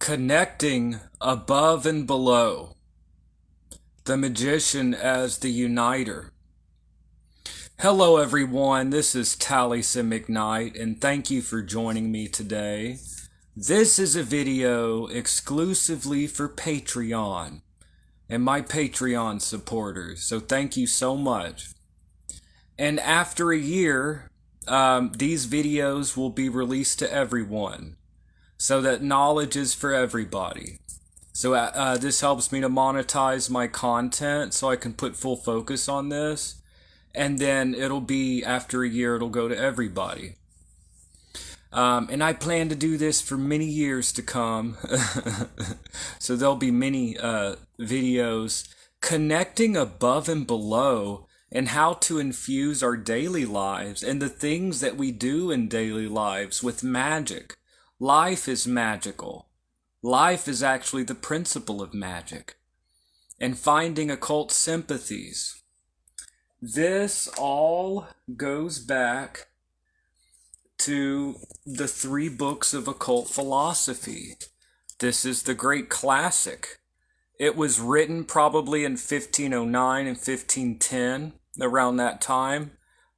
Connecting above and below. The magician as the uniter. Hello everyone, this is Taliesin McKnight, and thank you for joining me today. This is a video exclusively for Patreon and my Patreon supporters, so thank you so much. And after a year, these videos will be released to everyone, so that knowledge is for everybody. So this helps me to monetize my content so I can put full focus on this. And then it'll be, after a year, it'll go to everybody. And I plan to do this for many years to come. So there'll be many videos connecting above and below and how to infuse our daily lives and the things that we do in daily lives with magic. Life is magical. Life is actually the principle of magic. And finding occult sympathies. This all goes back to the 3 books of occult philosophy. This is the great classic. It was written probably in 1509 and 1510, around that time,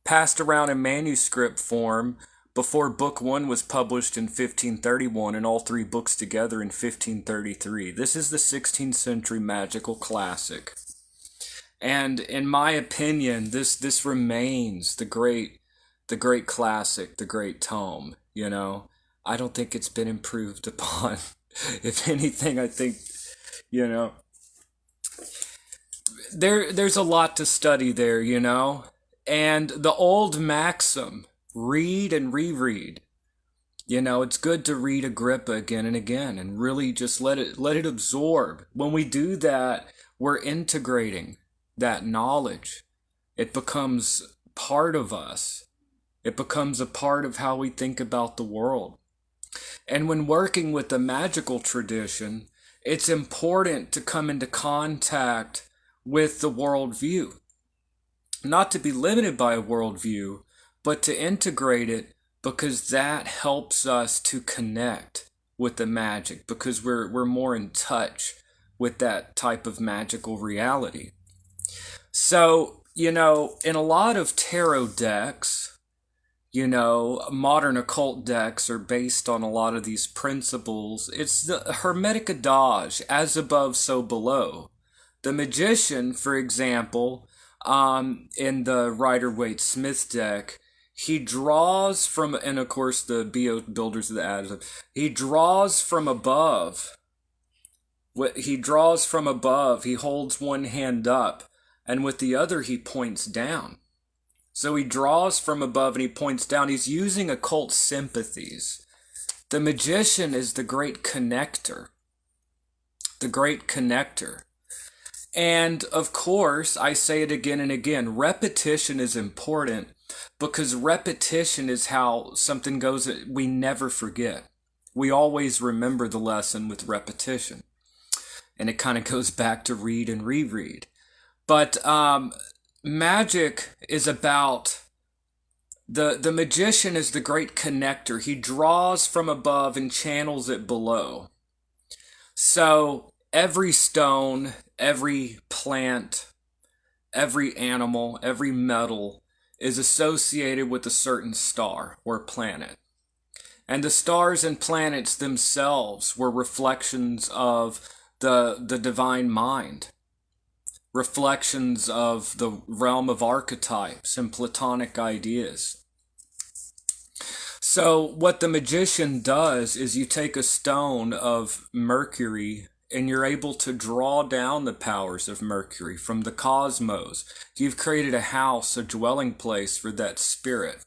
passed around in manuscript form before Book 1 was published in 1531 and all 3 books together in 1533. This is the 16th century magical classic. And in my opinion, this remains the great classic, the great tome, you know. I don't think it's been improved upon. If anything, I think, you know, there's a lot to study there, you know. And the old maxim, read and reread. You know, it's good to read Agrippa again and again and really just let it absorb. When we do that, we're integrating that knowledge. It becomes part of us. It becomes a part of how we think about the world. And when working with the magical tradition, it's important to come into contact with the worldview. Not to be limited by a worldview, but to integrate it, because that helps us to connect with the magic, because we're more in touch with that type of magical reality. So, you know, in a lot of tarot decks, you know, modern occult decks are based on a lot of these principles. It's the Hermetic adage, as above, so below. The magician, for example, in the Rider-Waite-Smith deck, he draws from, and of course the BO builders of the atoms, he draws from above. He draws from above, he holds one hand up, and with the other he points down. So he draws from above and he points down. He's using occult sympathies. The magician is the great connector. The great connector. And of course, I say it again and again, repetition is important, because repetition is how something goes. We never forget. We always remember the lesson with repetition. And it kind of goes back to read and reread. But magic is about, the magician is the great connector. He draws from above and channels it below. So every stone, every plant, every animal, every metal is associated with a certain star or planet. And the stars and planets themselves were reflections of the divine mind. Reflections of the realm of archetypes and Platonic ideas. So what the magician does is you take a stone of Mercury and you're able to draw down the powers of Mercury from the cosmos. You've created a house, a dwelling place for that spirit.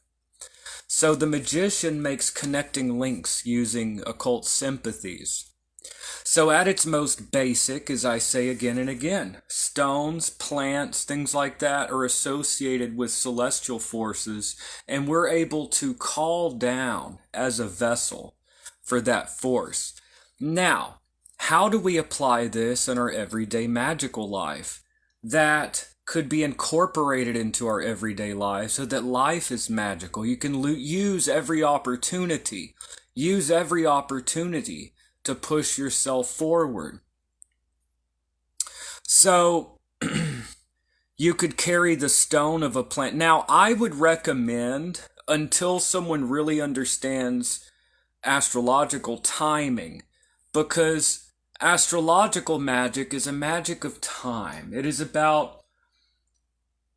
So the magician makes connecting links using occult sympathies. So at its most basic, as I say again and again, stones, plants, things like that are associated with celestial forces, and we're able to call down as a vessel for that force. Now, how do we apply this in our everyday magical life? That could be incorporated into our everyday life so that life is magical. You can use every opportunity to push yourself forward. So you could carry the stone of a plant. Now, I would recommend, until someone really understands astrological timing, because astrological magic is a magic of time. It is about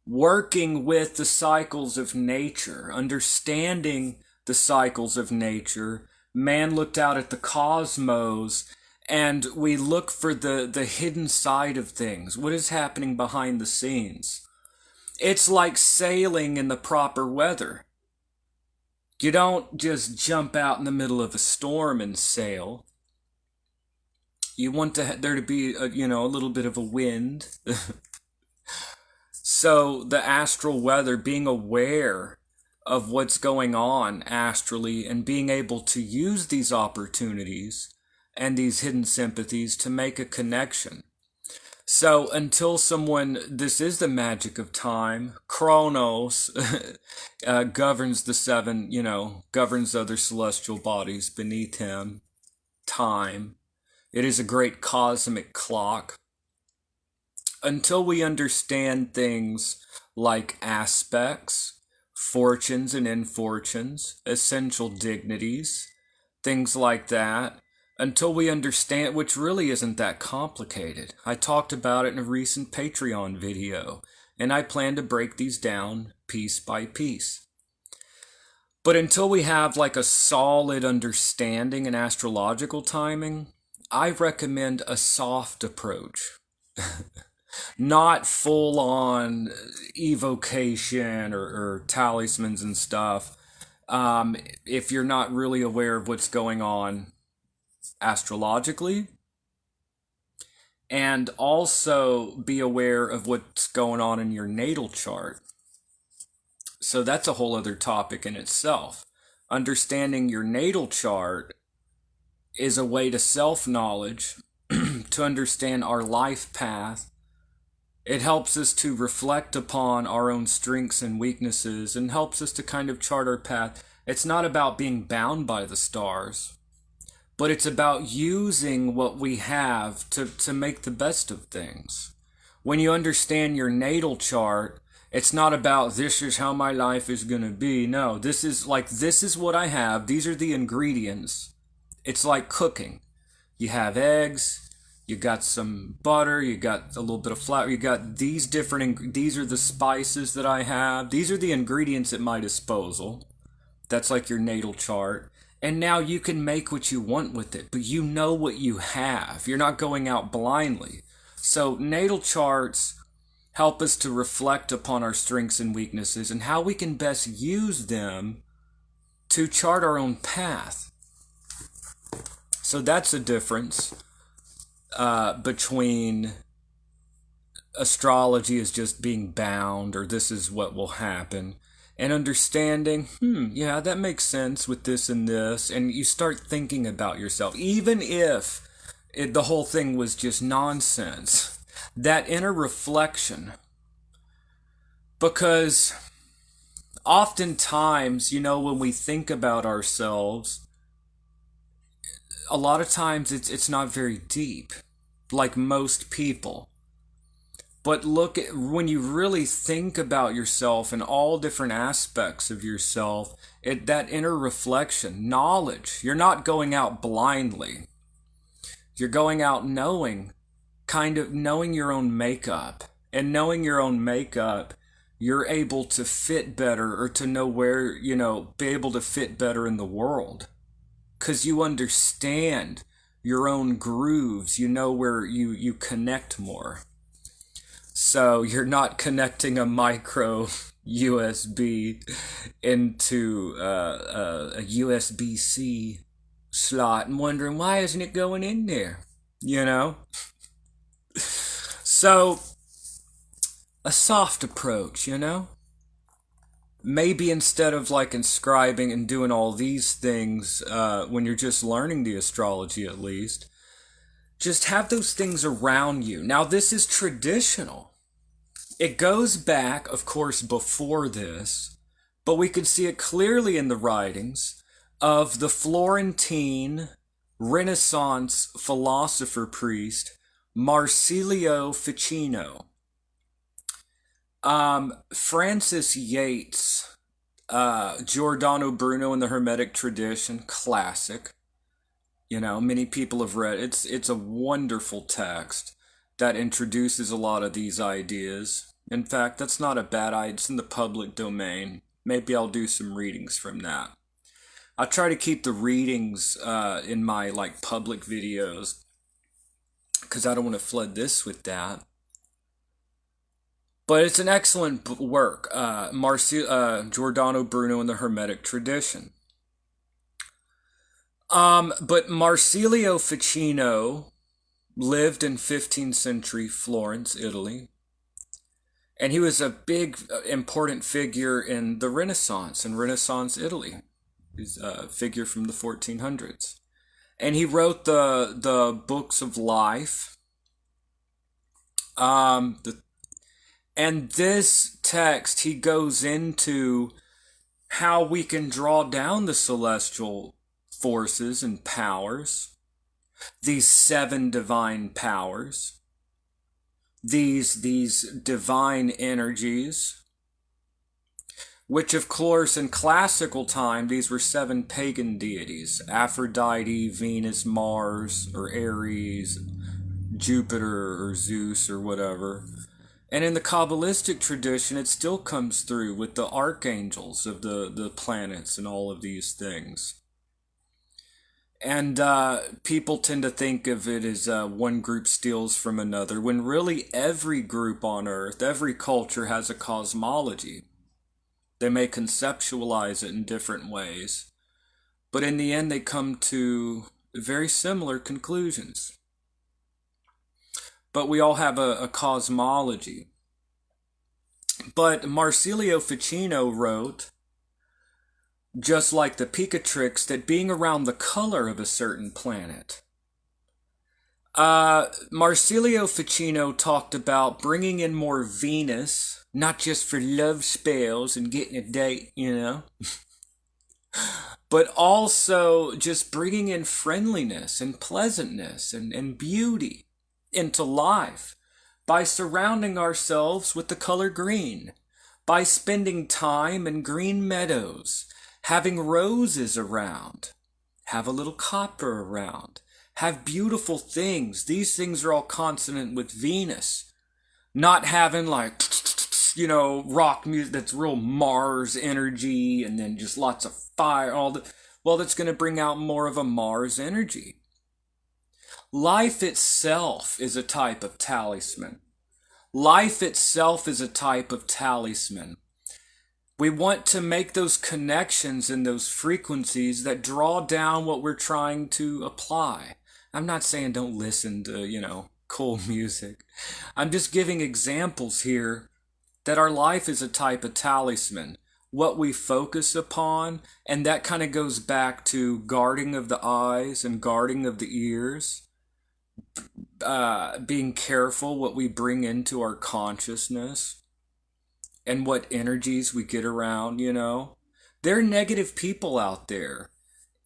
working with the cycles of nature, understanding the cycles of nature. Man looked out at the cosmos, and we look for the hidden side of things. What is happening behind the scenes? It's like sailing in the proper weather. You don't just jump out in the middle of a storm and sail. You want there to be a little bit of a wind. So the astral weather, being aware of what's going on astrally and being able to use these opportunities and these hidden sympathies to make a connection. So until this is the magic of time, Chronos governs the seven, governs other celestial bodies beneath him, time. It is a great cosmic clock. Until we understand things like aspects, fortunes and infortunes, essential dignities, things like that, until we understand, which really isn't that complicated. I talked about it in a recent Patreon video, and I plan to break these down piece by piece. But until we have like a solid understanding in astrological timing, I recommend a soft approach. Not full-on evocation or talismans and stuff. If you're not really aware of what's going on astrologically, and also be aware of what's going on in your natal chart. So that's a whole other topic in itself. Understanding your natal chart is a way to self-knowledge, to understand our life path. It helps us to reflect upon our own strengths and weaknesses and helps us to kind of chart our path. It's not about being bound by the stars, but it's about using what we have to make the best of things. When you understand your natal chart, it's not about this is how my life is going to be. No, this is what I have. These are the ingredients. It's like cooking. You have eggs. You got some butter, you got a little bit of flour, you got these these are the spices that I have. These are the ingredients at my disposal. That's like your natal chart. And now you can make what you want with it, but you know what you have. You're not going out blindly. So natal charts help us to reflect upon our strengths and weaknesses and how we can best use them to chart our own path. So that's a difference. Between astrology as just being bound, or this is what will happen, and understanding, yeah, that makes sense with this and this, and you start thinking about yourself, even if the whole thing was just nonsense, that inner reflection, because oftentimes, when we think about ourselves, a lot of times it's not very deep, like most people. But look at when you really think about yourself and all different aspects of yourself, that inner reflection, knowledge. You're not going out blindly. You're going out knowing your own makeup. And knowing your own makeup, you're able to fit better, or to know where, be able to fit better in the world. Because you understand your own grooves, you know where you connect more. So you're not connecting a micro USB into a USB-C slot and wondering, why isn't it going in there? So a soft approach, Maybe instead of like inscribing and doing all these things when you're just learning the astrology, at least, just have those things around you. Now, this is traditional. It goes back, of course, before this, but we could see it clearly in the writings of the Florentine Renaissance philosopher priest Marsilio Ficino. Francis Yates, Giordano Bruno and the Hermetic Tradition, classic. You know, many people have read it's a wonderful text that introduces a lot of these ideas. In fact, that's not a bad idea. It's in the public domain. Maybe I'll do some readings from that. I try to keep the readings in my like public videos because I don't want to flood this with that. But it's an excellent work, Giordano Bruno and the Hermetic Tradition. But Marsilio Ficino lived in 15th century Florence, Italy. And he was a big, important figure in the Renaissance, in Renaissance Italy. He's a figure from the 1400s. And he wrote the books of life. And this text, he goes into how we can draw down the celestial forces and powers, these 7 divine powers, these divine energies, which of course in classical time these were 7 pagan deities: Aphrodite, Venus, Mars or Ares, Jupiter or Zeus or whatever. And in the Kabbalistic tradition it still comes through with the archangels of the planets and all of these things. And people tend to think of it as one group steals from another, when really every group on Earth, every culture has a cosmology. They may conceptualize it in different ways, but in the end they come to very similar conclusions. But we all have a cosmology. But Marsilio Ficino wrote, just like the Picatrix, that being around the color of a certain planet. Marsilio Ficino talked about bringing in more Venus, not just for love spells and getting a date, you know, but also just bringing in friendliness and pleasantness and beauty into life by surrounding ourselves with the color green, by spending time in green meadows, having roses around, have a little copper around, have beautiful things. These things are all consonant with Venus. Not having like, you know, rock music that's real Mars energy and then just lots of fire. Well, that's going to bring out more of a Mars energy. Life itself is a type of talisman. Life itself is a type of talisman. We want to make those connections and those frequencies that draw down what we're trying to apply. I'm not saying don't listen to, you know, cool music. I'm just giving examples here that our life is a type of talisman. What we focus upon, and that kind of goes back to guarding of the eyes and guarding of the ears. Being careful what we bring into our consciousness. And what energies we get around, you know. There are negative people out there.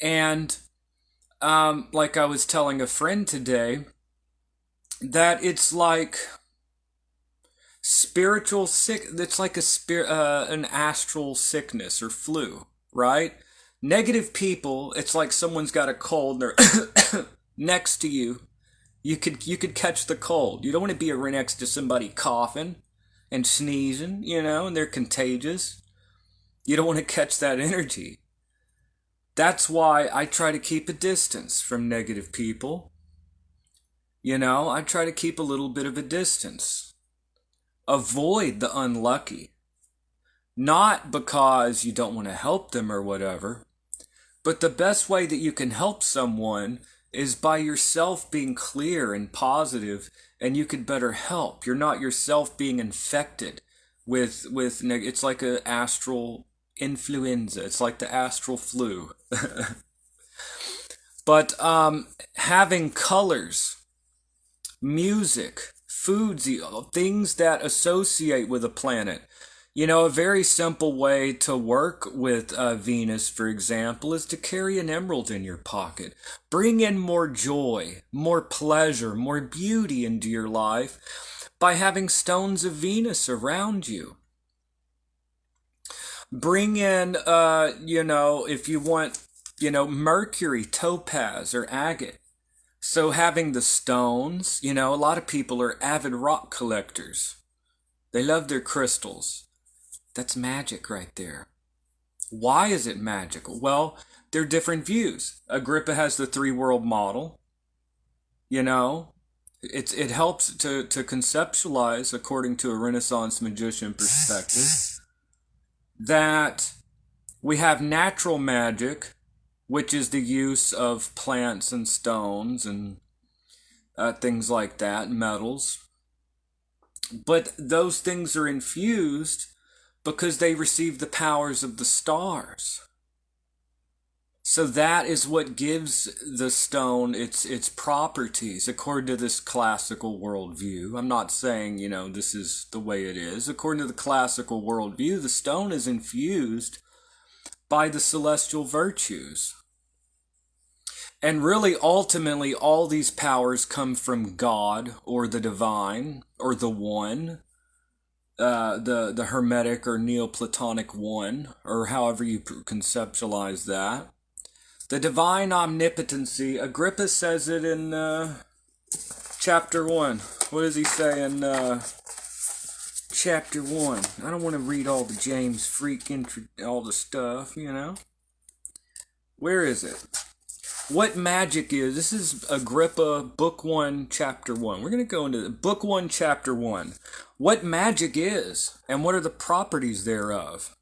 And like I was telling a friend today, that it's like spiritual sick. It's like an astral sickness or flu, right? Negative people, it's like someone's got a cold and they're next to you. You could catch the cold. You don't want to be next to somebody coughing and sneezing, you know, and they're contagious. You don't want to catch that energy. That's why I try to keep a distance from negative people. You know, I try to keep a little bit of a distance. Avoid the unlucky. Not because you don't want to help them or whatever, but the best way that you can help someone is by yourself being clear and positive, and you could better help. You're not yourself being infected with it's like an astral influenza. It's like the astral flu. But having colors, music, foods, things that associate with a planet. A very simple way to work with Venus, for example, is to carry an emerald in your pocket. Bring in more joy, more pleasure, more beauty into your life by having stones of Venus around you. Bring in, if you want, mercury, topaz, or agate. So having the stones, a lot of people are avid rock collectors. They love their crystals. That's magic right there. Why is it magical? Well, there are different views. Agrippa has the three world model. It helps to conceptualize, according to a Renaissance magician perspective, that we have natural magic, which is the use of plants and stones and things like that, metals. But those things are infused because they receive the powers of the stars. So that is what gives the stone its properties, according to this classical worldview. I'm not saying, this is the way it is. According to the classical worldview, the stone is infused by the celestial virtues. And really, ultimately, all these powers come from God, or the divine, or the one, the Hermetic or Neoplatonic one, or however you conceptualize that. The divine omnipotency, Agrippa says it in chapter 1. What does he say in chapter 1? I don't want to read all the James Freak, all the stuff, Where is it? What magic is. This is Agrippa, Book 1, Chapter 1. We're going to go into Book 1, Chapter 1. What magic is, and what are the properties thereof.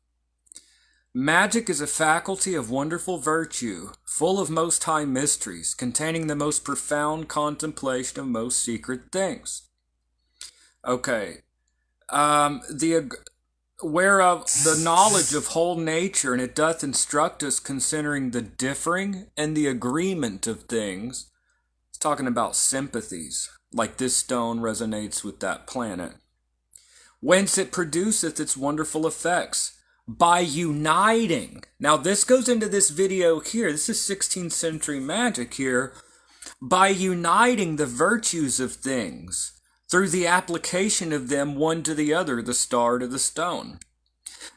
Magic is a faculty of wonderful virtue, full of most high mysteries, containing the most profound contemplation of most secret things. Okay. Whereof the knowledge of whole nature, and it doth instruct us considering the differing and the agreement of things. It's talking about sympathies, like this stone resonates with that planet. Whence it produceth its wonderful effects, by uniting. Now this goes into this video here, this is 16th century magic here, by uniting the virtues of things, through the application of them one to the other, the star to the stone,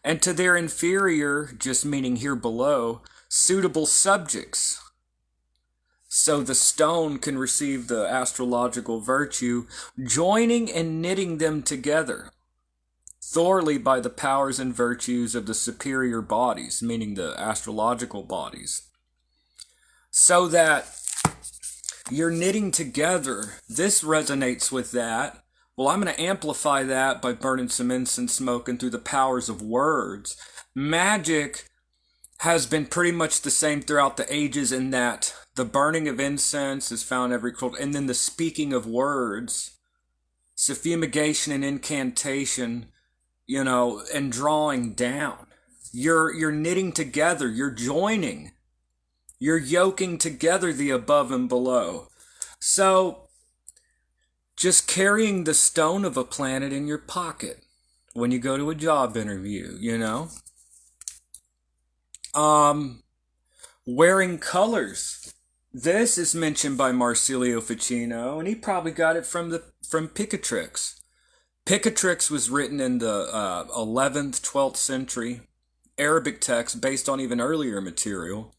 and to their inferior, just meaning here below, suitable subjects. So the stone can receive the astrological virtue, joining and knitting them together, thoroughly by the powers and virtues of the superior bodies, meaning the astrological bodies. So that you're knitting together. This resonates with that. Well, I'm going to amplify that by burning some incense smoke and through the powers of words. Magic has been pretty much the same throughout the ages in that the burning of incense is found every culture, and then the speaking of words, so fumigation and incantation, and drawing down. You're knitting together, you're joining. You're yoking together the above and below. So, just carrying the stone of a planet in your pocket when you go to a job interview, Wearing colors. This is mentioned by Marsilio Ficino, and he probably got it from Picatrix. Picatrix was written in the 11th, 12th century Arabic text based on even earlier material.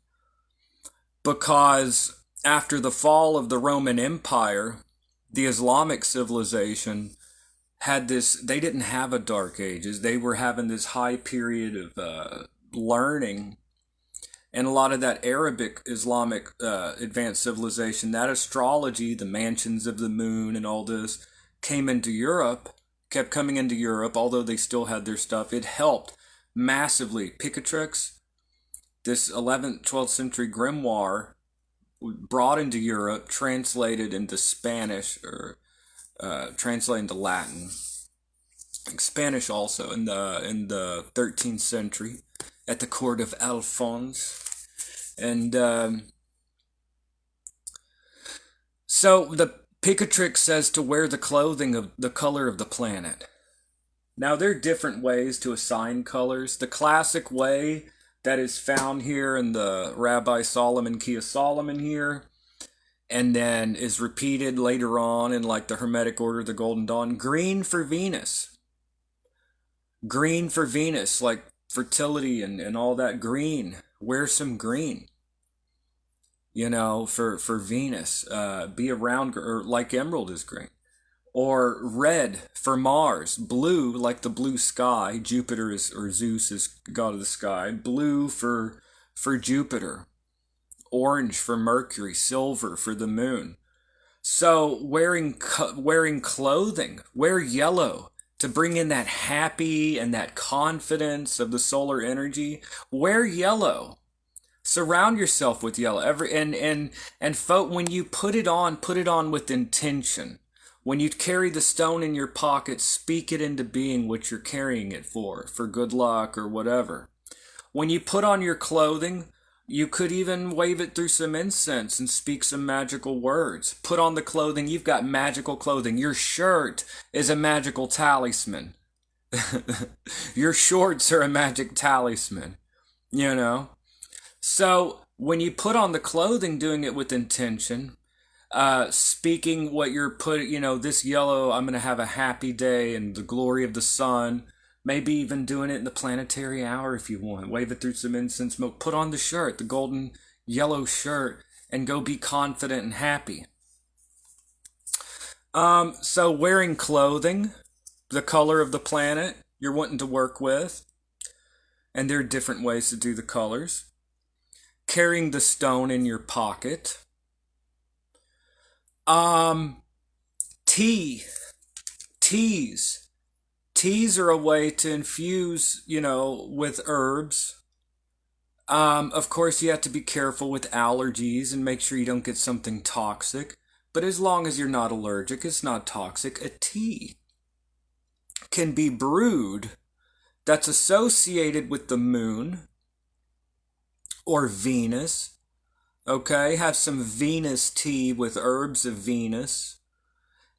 Because after the fall of the Roman Empire, the Islamic civilization had this, they didn't have a Dark Ages. They were having this high period of learning. And a lot of that Arabic Islamic advanced civilization, that astrology, the mansions of the moon and all this, came into Europe, kept coming into Europe, although they still had their stuff. It helped massively. Picatrix, this 11th, 12th century grimoire, brought into Europe, translated into Spanish, or translated into Latin. Spanish also in the 13th century at the court of Alphonse. And so the Picatrix says to wear the clothing of the color of the planet. Now, there are different ways to assign colors. The classic way that is found here in the Rabbi Solomon Key of Solomon here, and then is repeated later on in like the Hermetic Order of the Golden Dawn, green for Venus. Green for Venus, like fertility and all that green. Wear some green, for Venus. Be around, or like emerald is green. Or red for Mars, blue like the blue sky. Jupiter is, or Zeus is god of the sky. Blue for Jupiter, orange for Mercury, silver for the moon. So wearing clothing, wear yellow to bring in that happy and that confidence of the solar energy. Wear yellow. Surround yourself with yellow. When you put it on with intention. When you carry the stone in your pocket, speak it into being what you're carrying it for good luck or whatever. When you put on your clothing, you could even wave it through some incense and speak some magical words. Put on the clothing, you've got magical clothing. Your shirt is a magical talisman. Your shorts are a magic talisman, So when you put on the clothing, doing it with intention, speaking what you're this yellow, I'm going to have a happy day and the glory of the sun. Maybe even doing it in the planetary hour if you want. Wave it through some incense smoke. Put on the shirt, the golden yellow shirt, and go be confident and happy. So wearing clothing, the color of the planet you're wanting to work with, and there are different ways to do the colors. Carrying the stone in your pocket. Teas. Teas are a way to infuse, with herbs. Of course, you have to be careful with allergies and make sure you don't get something toxic. But as long as you're not allergic, it's not toxic. A tea can be brewed that's associated with the moon or Venus. Okay, have some Venus tea with herbs of Venus,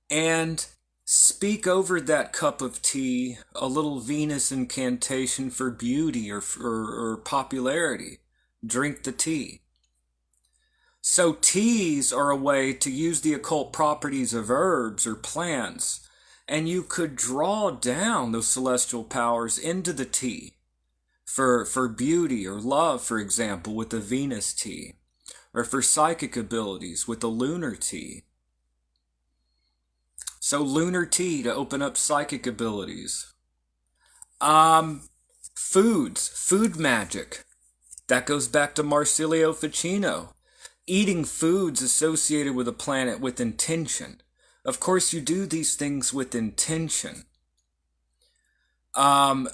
and speak over that cup of tea a little Venus incantation for beauty or popularity. Drink the tea. So teas are a way to use the occult properties of herbs or plants, and you could draw down those celestial powers into the tea for beauty or love, for example, with the Venus tea. Or for psychic abilities with the lunar tea. So lunar tea to open up psychic abilities. Food magic. That goes back to Marsilio Ficino. Eating foods associated with a planet with intention. Of course, you do these things with intention.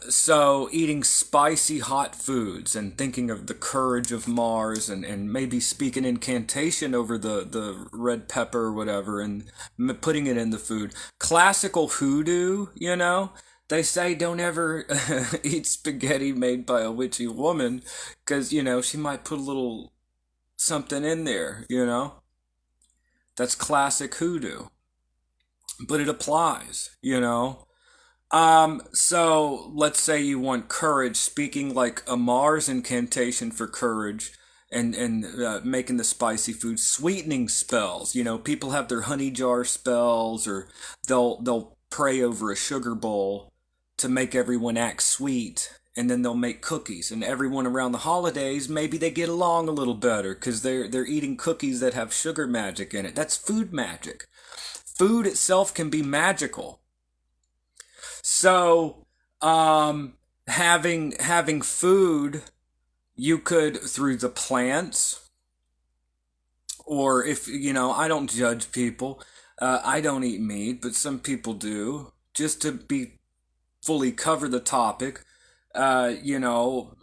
So eating spicy hot foods and thinking of the courage of Mars and maybe speaking incantation over the red pepper or whatever and putting it in the food. Classical hoodoo, they say don't ever eat spaghetti made by a witchy woman because, she might put a little something in there, That's classic hoodoo. But it applies, So let's say you want courage, speaking like a Mars incantation for courage and making the spicy food, sweetening spells. People have their honey jar spells, or they'll pray over a sugar bowl to make everyone act sweet, and then they'll make cookies, and everyone around the holidays, maybe they get along a little better because they're eating cookies that have sugar magic in it. That's food magic. Food itself can be magical. So, having food, you could, through the plants, or if, I don't judge people. I don't eat meat, but some people do. Just to fully cover the topic, animals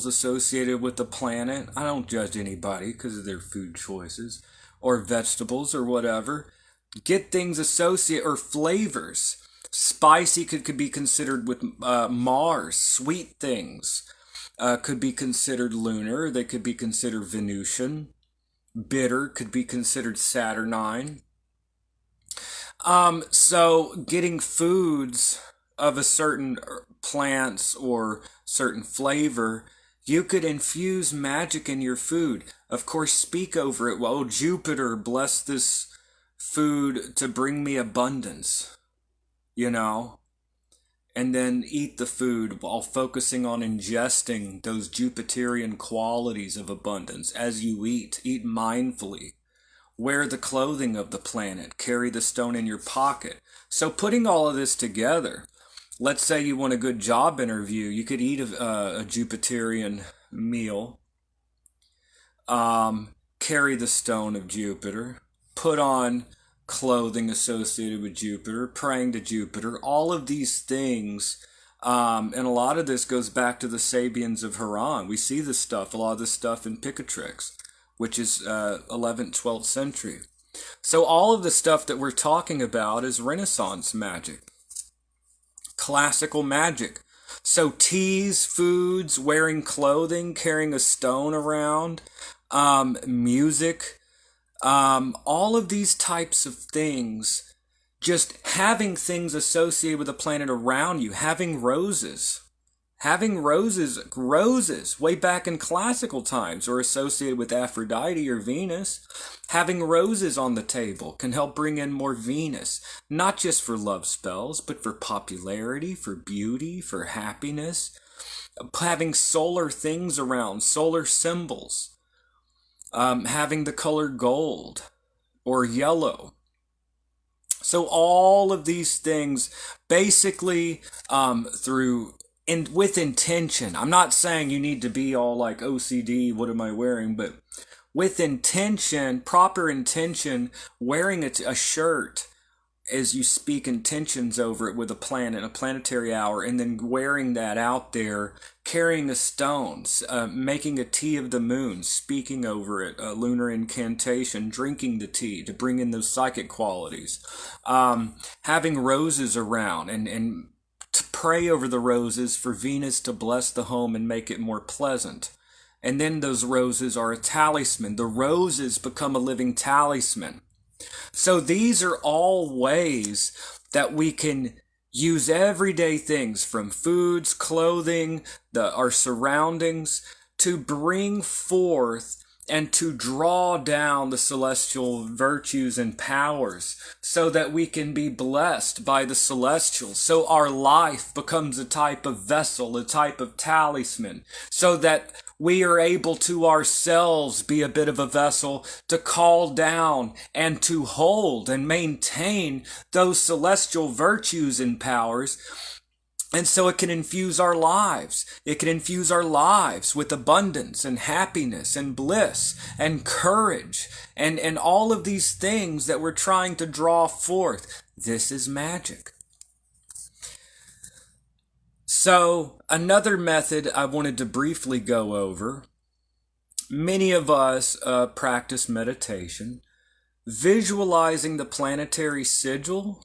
associated with the planet. I don't judge anybody because of their food choices, or vegetables or whatever. Get things associated, or flavors. Spicy could be considered with Mars. Sweet things could be considered lunar. They could be considered Venusian. Bitter could be considered Saturnine. So getting foods of a certain plants or certain flavor, you could infuse magic in your food. Of course, speak over it. Well, oh, Jupiter, bless this food to bring me abundance, you know? And then eat the food while focusing on ingesting those Jupiterian qualities of abundance. As you eat, eat mindfully. Wear the clothing of the planet. Carry the stone in your pocket. So putting all of this together, let's say you want a good job interview, you could eat a Jupiterian meal, carry the stone of Jupiter, put on clothing associated with Jupiter, praying to Jupiter, all of these things. And a lot of this goes back to the Sabians of Haran. We see this stuff, a lot of this stuff in Picatrix, which is 11th, 12th century. So all of the stuff that we're talking about is Renaissance magic, classical magic. So teas, foods, wearing clothing, carrying a stone around, music, all of these types of things, just having things associated with the planet around you, having roses way back in classical times or associated with Aphrodite or Venus. Having roses on the table can help bring in more Venus, not just for love spells, but for popularity, for beauty, for happiness. Having solar things around, solar symbols. Having the color gold or yellow. So all of these things basically with intention. I'm not saying you need to be all like OCD, what am I wearing? But with intention, proper intention, wearing a shirt as you speak intentions over it with a planet, a planetary hour, and then wearing that out there, carrying a stone, making a tea of the moon, speaking over it, a lunar incantation, drinking the tea to bring in those psychic qualities, having roses around and to pray over the roses for Venus to bless the home and make it more pleasant. And then those roses are a talisman. The roses become a living talisman. So these are all ways that we can use everyday things from foods, clothing, our surroundings to bring forth and to draw down the celestial virtues and powers so that we can be blessed by the celestials. So our life becomes a type of vessel, a type of talisman, so that we are able to ourselves be a bit of a vessel to call down and to hold and maintain those celestial virtues and powers. And so it can infuse our lives. It can infuse our lives with abundance and happiness and bliss and courage and all of these things that we're trying to draw forth. This is magic. So another method I wanted to briefly go over. Many of us practice meditation, visualizing the planetary sigil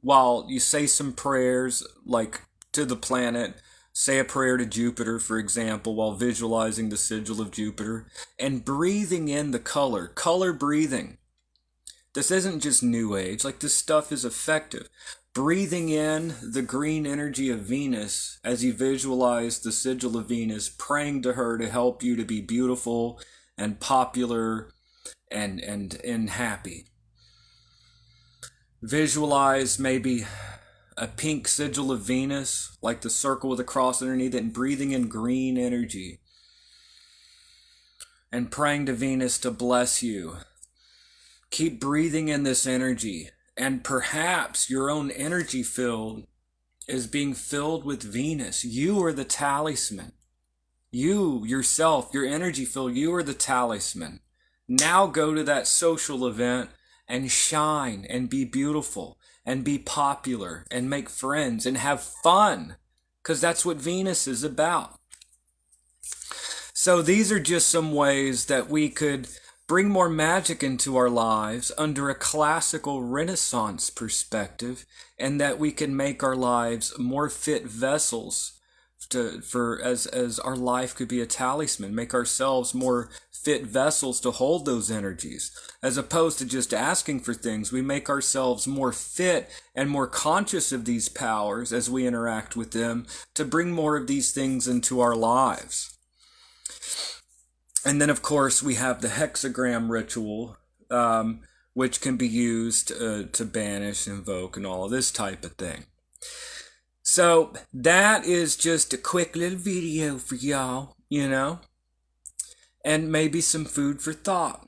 while you say some prayers like to the planet. Say a prayer to Jupiter, for example, while visualizing the sigil of Jupiter and breathing in the color breathing. This isn't just New Age, like this stuff is effective. Breathing in the green energy of Venus as you visualize the sigil of Venus, praying to her to help you to be beautiful and popular and happy. Visualize maybe a pink sigil of Venus, like the circle with a cross underneath it, and breathing in green energy. And praying to Venus to bless you. Keep breathing in this energy. And perhaps your own energy field is being filled with Venus. You are the talisman. You, yourself, your energy field, you are the talisman. Now go to that social event and shine and be beautiful and be popular and make friends and have fun, because that's what Venus is about. So these are just some ways that we could bring more magic into our lives under a classical Renaissance perspective, and that we can make our lives more fit vessels for as our life could be a talisman, make ourselves more fit vessels to hold those energies. As opposed to just asking for things, we make ourselves more fit and more conscious of these powers as we interact with them to bring more of these things into our lives. And then, of course, we have the hexagram ritual, which can be used to banish, invoke, and all of this type of thing. So that is just a quick little video for y'all, and maybe some food for thought.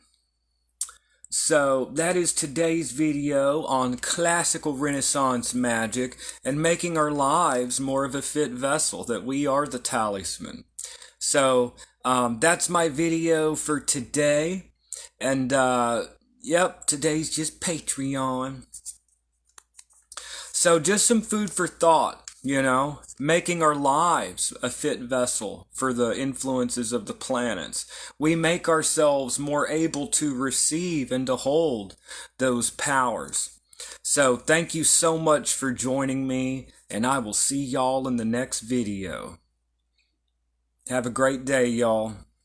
So that is today's video on classical Renaissance magic and making our lives more of a fit vessel, that we are the talisman. So that's my video for today. And yep, today's just Patreon. So just some food for thought, making our lives a fit vessel for the influences of the planets. We make ourselves more able to receive and to hold those powers. So thank you so much for joining me, and I will see y'all in the next video. Have a great day, y'all.